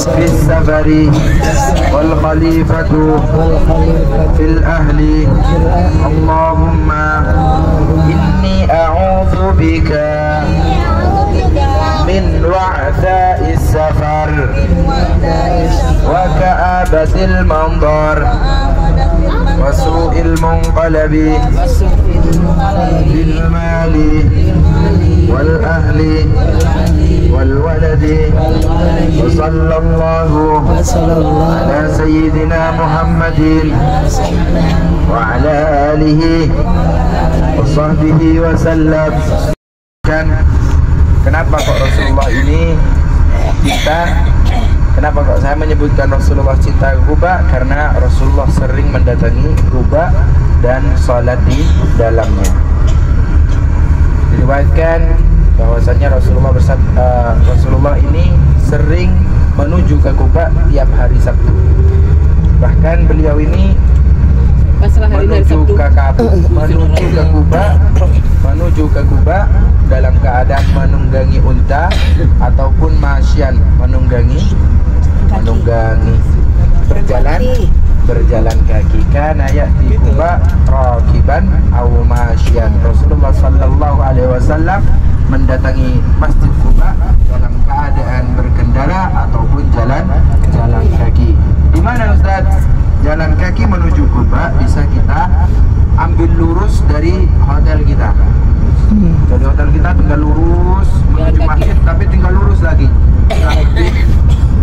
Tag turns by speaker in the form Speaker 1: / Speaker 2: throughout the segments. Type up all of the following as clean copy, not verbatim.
Speaker 1: في السفر والخليفة في الأهل اللهم إني أعوذ بك من وعثاء السفر وكآبة المنظر وسوء المنقلب بالمال والأهل والولد وصلى الله على سيدنا محمد وعلى آله وصحبه وسلم. Kenapa kok Rasulullah ini kenapa kok saya menyebutkan Rasulullah cinta Quba? Karena Rasulullah sering mendatangi Quba dan sholat di dalamnya. Diriwayatkan bahwasanya Rasulullah ini sering menuju ke Quba tiap hari Sabtu. Bahkan beliau ini menuju ke Quba dalam keadaan menunggangi unta ataupun masyan, menunggangi berjalan kaki. Kana ya'ti Quba rakiban aw masyan. Rasulullah sallallahu alaihi wasallam mendatangi Masjid Quba dalam keadaan berkendara ataupun jalan kaki. Di mana Ustaz? Jalan kaki menuju Quba bisa kita ambil lurus dari hotel kita. Jadi hotel kita tinggal lurus menuju masjid, tapi tinggal lurus lagi.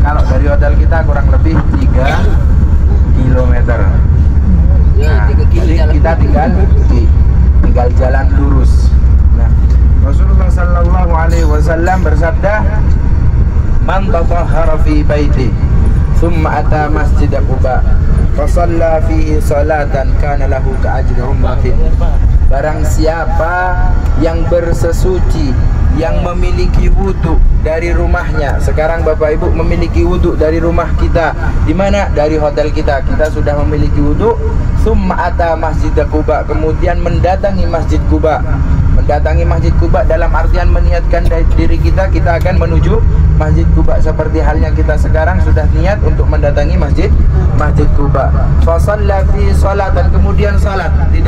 Speaker 1: Kalau dari hotel kita kurang lebih 3 kilometer. Nah, jadi kita tinggal jalan lurus. Nah, Rasulullah sallallahu alaihi wasallam bersabda, "Man tatahhara fi baiti, thumma ata masjid Quba, fa shalla fihi salatan kana lahu ka'ajri umratin." Barang siapa yang bersesuci, yang memiliki wudu dari rumahnya. Sekarang Bapak Ibu memiliki wudu dari rumah kita. Di mana? Dari hotel kita. Kita sudah memiliki wudu. Summa ata masjid Quba, kemudian mendatangi Masjid Quba. Mendatangi Masjid Quba dalam artian meniatkan diri kita akan menuju Masjid Quba, seperti halnya kita sekarang sudah niat untuk mendatangi Masjid Quba. Fa shalla fi salatan, kemudian salat di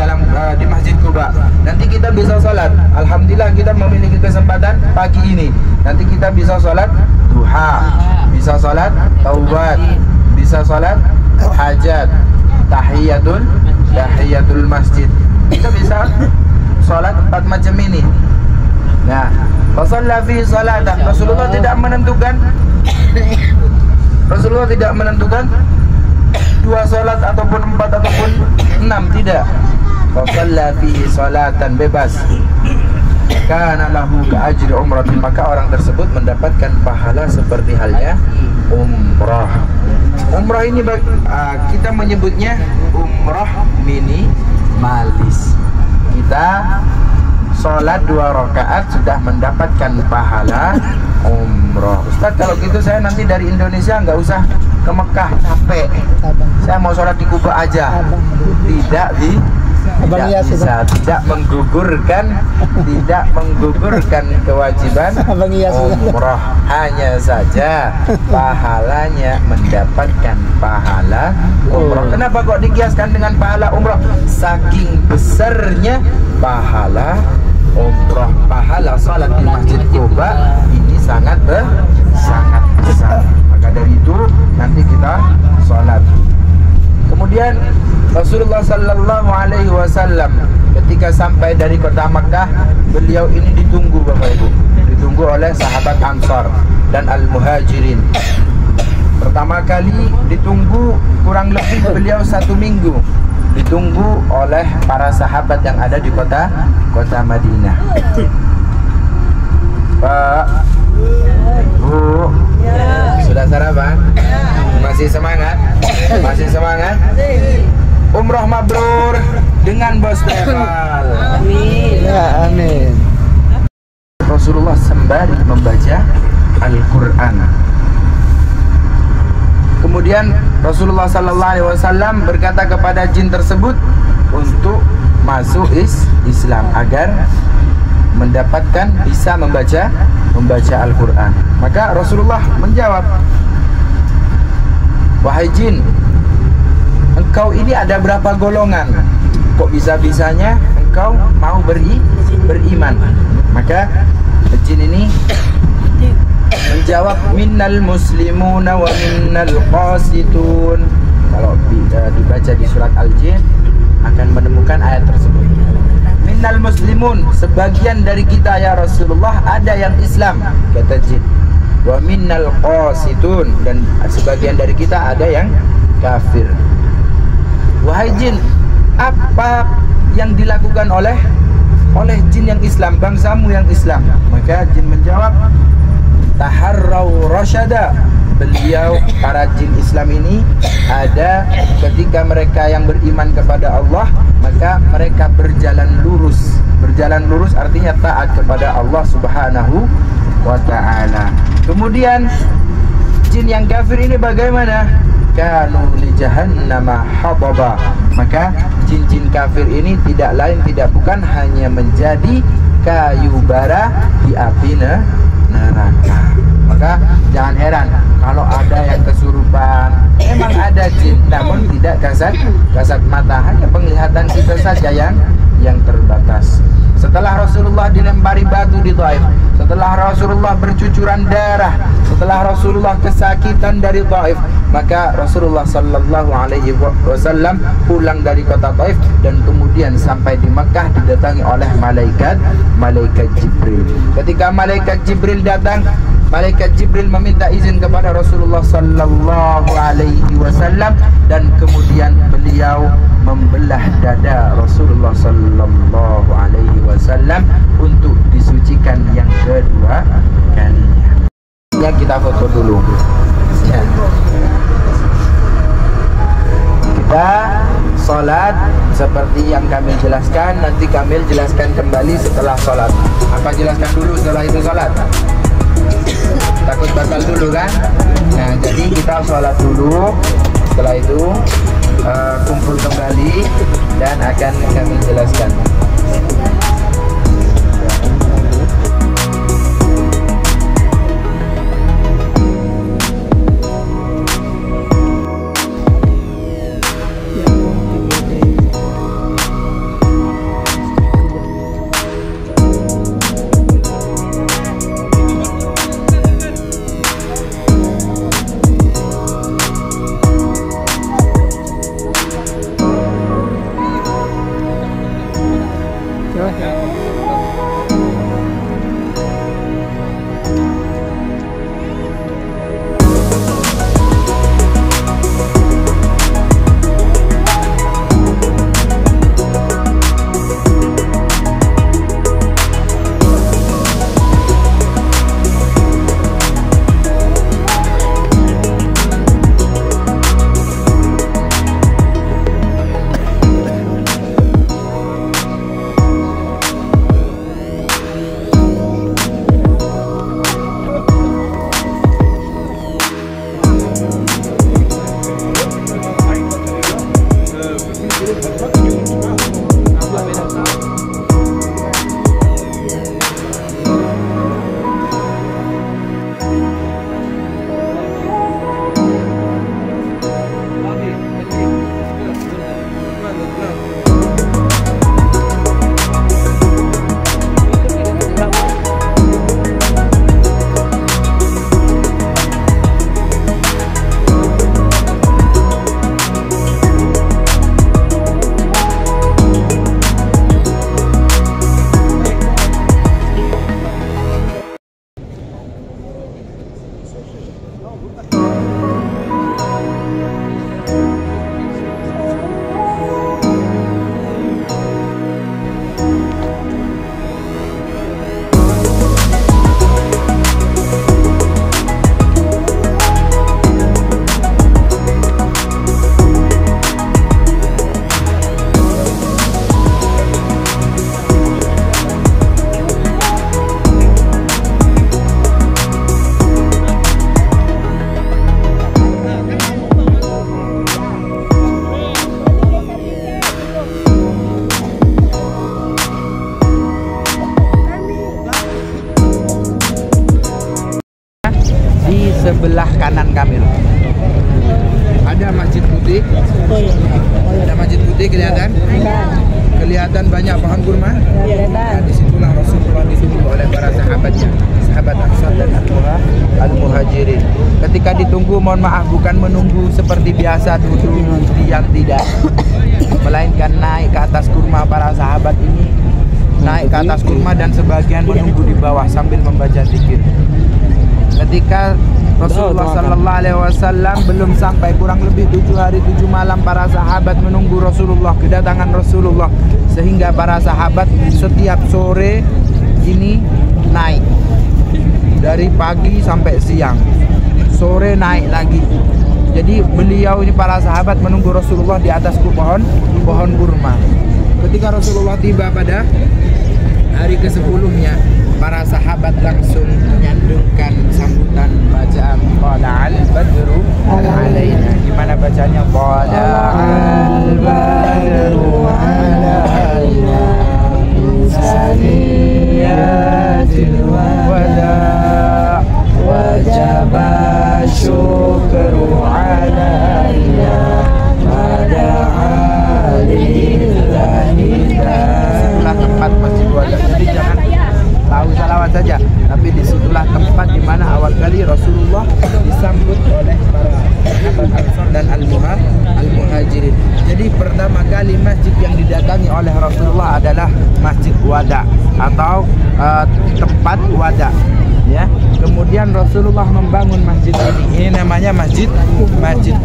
Speaker 1: Masjid Quba. Nanti kita bisa salat. Alhamdulillah kita memiliki kesempatan pagi ini. Nanti kita bisa salat duha, bisa salat taubat, bisa salat hajat, tahiyatul masjid. Kita bisa salat 4 macam ini. Nah, fasalla fi salatan. Rasulullah tidak menentukan 2 salat ataupun 4 ataupun 6, tidak. Fasalla fi salatan, bebas. Kana lahu ka'ajri umratin, maka orang tersebut mendapatkan pahala seperti halnya umrah. Umrah ini kita menyebutnya umrah minimalis. Kita sholat 2 rakaat sudah mendapatkan pahala umroh. Ustaz, kalau gitu saya nanti dari Indonesia nggak usah ke Mekah, capek. Saya mau sholat di Kuba aja. Tidak bisa, tidak menggugurkan kewajiban umroh. Hanya saja pahalanya mendapatkan pahala umroh. Kenapa kok dikiaskan dengan pahala umroh? Saking besarnya pahala umroh, pahala salat di Masjid Quba ini sangat besar. Maka dari itu nanti kita salat. Kemudian Rasulullah sallallahu alaihi wasallam ketika sampai dari kota Makkah, beliau ini ditunggu Bapak Ibu, ditunggu oleh sahabat Ansar dan Al-Muhajirin. Pertama kali ditunggu kurang lebih beliau 1 minggu, ditunggu oleh para sahabat yang ada di kota Madinah. Pak, Bu, sudah sarapan? Masih semangat? Umroh mabrur dengan bos travel.
Speaker 2: Amin. Ya, amin.
Speaker 1: Rasulullah sembari membaca Al-Quran. Kemudian Rasulullah sallallahu alaihi wasallam berkata kepada jin tersebut untuk masuk Islam agar bisa membaca Al-Quran. Maka Rasulullah menjawab, wahai jin, engkau ini ada berapa golongan? Kok bisa-bisanya engkau mau beriman? Maka jin ini menjawab, minnal muslimuna wa minnal qasitun. Kalau dibaca di surat Al-Jin akan menemukan ayat tersebut. Minnal muslimun, sebagian dari kita ya Rasulullah ada yang Islam, kata jin. Wa minnal qasitun, dan sebagian dari kita ada yang kafir. Wahai jin, apa yang dilakukan oleh jin yang Islam, bangsamu yang Islam? Maka jin menjawab, taharrau rasyada. Beliau, para jin Islam ini, ada ketika mereka yang beriman kepada Allah, maka mereka berjalan lurus. Berjalan lurus artinya taat kepada Allah Subhanahu wa ta'ala. Kemudian jin yang kafir ini bagaimana? Kanu li jahannama hababa. Maka jin-jin kafir ini tidak lain tidak bukan hanya menjadi kayu bara di api neraka. Maka jangan heran kalau ada yang kesurupan. Memang ada jin, namun tidak kasat mata, hanya penglihatan kita saja yang terbatas. Setelah Rasulullah dilempari batu di Taif, setelah Rasulullah bercucuran darah, setelah Rasulullah kesakitan dari Taif, maka Rasulullah sallallahu alaihi wasallam pulang dari kota Taif dan kemudian sampai di Mekah didatangi oleh malaikat Jibril. Ketika malaikat Jibril datang, malaikat Jibril meminta izin kepada Rasulullah sallallahu alaihi wasallam, dan kemudian beliau membelah dada Rasulullah sallallahu alaihi wasallam untuk disucikan yang kedua kalinya. Ya, kita foto dulu. Ya. Kita salat seperti yang Kamil jelaskan, nanti Kamil jelaskan kembali setelah salat. Apa jelaskan dulu setelah itu salat? Takut batal dulu kan? Nah, jadi kita sholat dulu, setelah itu kumpul kembali dan akan kami jelaskan. sebelah kanan Kamil. ada masjid putih. Ada masjid putih kelihatan? Kelihatan banyak pohon kurma. Nah, disitulah Rasulullah ditunggu oleh para sahabatnya, sahabat Ansar dan Al-Muhajirin. Ketika ditunggu, mohon maaf, bukan menunggu seperti biasa duduk diam, tidak, melainkan naik ke atas kurma. Para sahabat ini naik ke atas kurma dan sebagian menunggu di bawah sambil membaca zikir. Ketika Rasulullah Sallallahu Alaihi Wasallam belum sampai, kurang lebih 7 hari 7 malam para sahabat menunggu Rasulullah, kedatangan Rasulullah, sehingga para sahabat setiap sore ini naik dari pagi sampai siang, sore naik lagi. Jadi beliau ini, para sahabat menunggu Rasulullah di atas pohon kurma. Ketika Rasulullah tiba pada hari ke-10-nya, para sahabat langsung menyandungkan sambutan bacaan Tala'al Badru Alaina. Gimana bacanya? Tala'al Badru Alaina Insaniyatil wada wajaba syukru alaina Disitulah tempat masjid wada. Jadi jangan tahu salawat saja, tapi disitulah tempat di mana awal kali Rasulullah disambut oleh para sahabat Ansar dan Al-Muhajirin. Jadi pertama kali masjid yang didatangi oleh Rasulullah adalah Masjid Wada atau tempat wada, ya. Kemudian Rasulullah membangun masjid ini namanya Masjid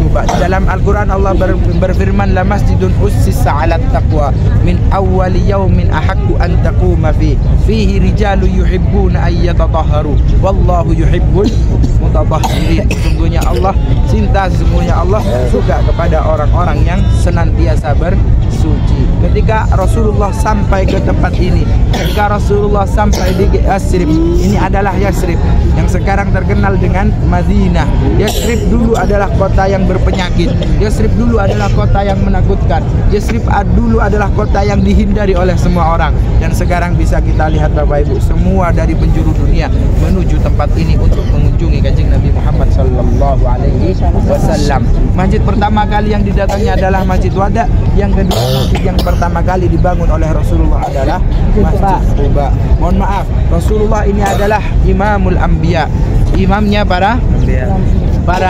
Speaker 1: Quba. Dalam Al-Quran Allah berfirman, la masjidun ussisa 'alat taqwa min awwali yaumin ahaqqu an taquma fihi rijalu yuhibbuna ay yatatahharu wallahu yuhibbul mutatahhirin. Sesungguhnya Allah cinta, sesungguhnya Allah suka kepada orang-orang yang senantiasa bersuci. Ketika Rasulullah sampai ke tempat ini, ketika Rasulullah sampai di Yasrib, ini adalah Yasrib yang sekarang terkenal dengan Madinah. Yasrib dulu adalah kota yang berpenyakit. Yasrib dulu adalah kota yang menakutkan. Yasrib dulu adalah kota yang dihindari oleh semua orang. Dan sekarang bisa kita lihat Bapak Ibu, semua dari penjuru dunia menuju tempat ini untuk mengunjungi Kanjeng Nabi Muhammad Sallallahu Alaihi Wasallam. Masjid pertama kali yang didatangi adalah Masjid Wada. Yang kedua, masjid yang pertama kali dibangun oleh Rasulullah adalah Masjid Quba. Mohon maaf, Rasulullah ini adalah Imamul Anbiya, imamnya para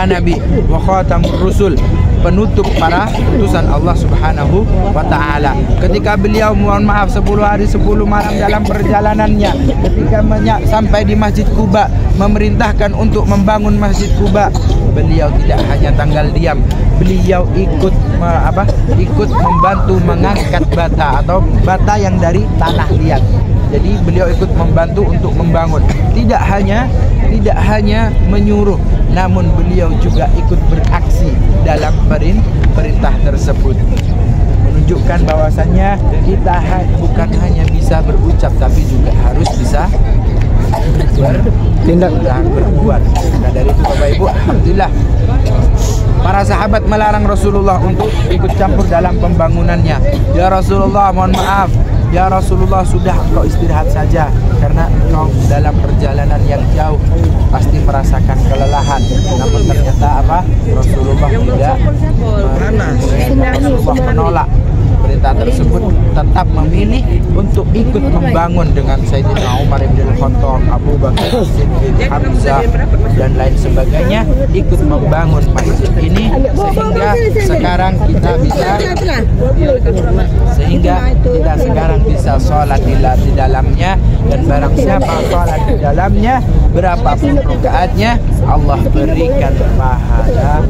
Speaker 1: nabi, wa khatamur rusul, penutup para utusan Allah Subhanahu wa taala. Ketika beliau, mohon maaf, 10 hari 10 malam dalam perjalanannya, ketika sampai di Masjid Quba, memerintahkan untuk membangun Masjid Quba, beliau tidak hanya tanggal diam, beliau ikut membantu mengangkat bata atau bata yang dari tanah liat. Jadi beliau ikut membantu untuk membangun. Tidak hanya menyuruh, namun beliau juga ikut beraksi dalam perintah tersebut. Menunjukkan bahwasannya kita bukan hanya bisa berucap, tapi juga harus bisa bertindak dan berbuat. Nah, dari itu Bapak Ibu, alhamdulillah para sahabat melarang Rasulullah untuk ikut campur dalam pembangunannya. Ya Rasulullah, mohon maaf, ya Rasulullah, sudah engkau istirahat saja, karena engkau dalam perjalanan yang jauh pasti merasakan kelelahan. Namun ternyata Rasulullah tidak Rasulullah menolak perintah tersebut, tetap memilih untuk ikut membangun dengan Sayyidina Umar bin Khattab, Abu Bakar Siddiq, Hamzah dan lain sebagainya, ikut membangun masjid ini sehingga sekarang kita bisa sholat di dalamnya, dan barang siapa sholat di dalamnya berapapun rakaatnya Allah berikan pahala.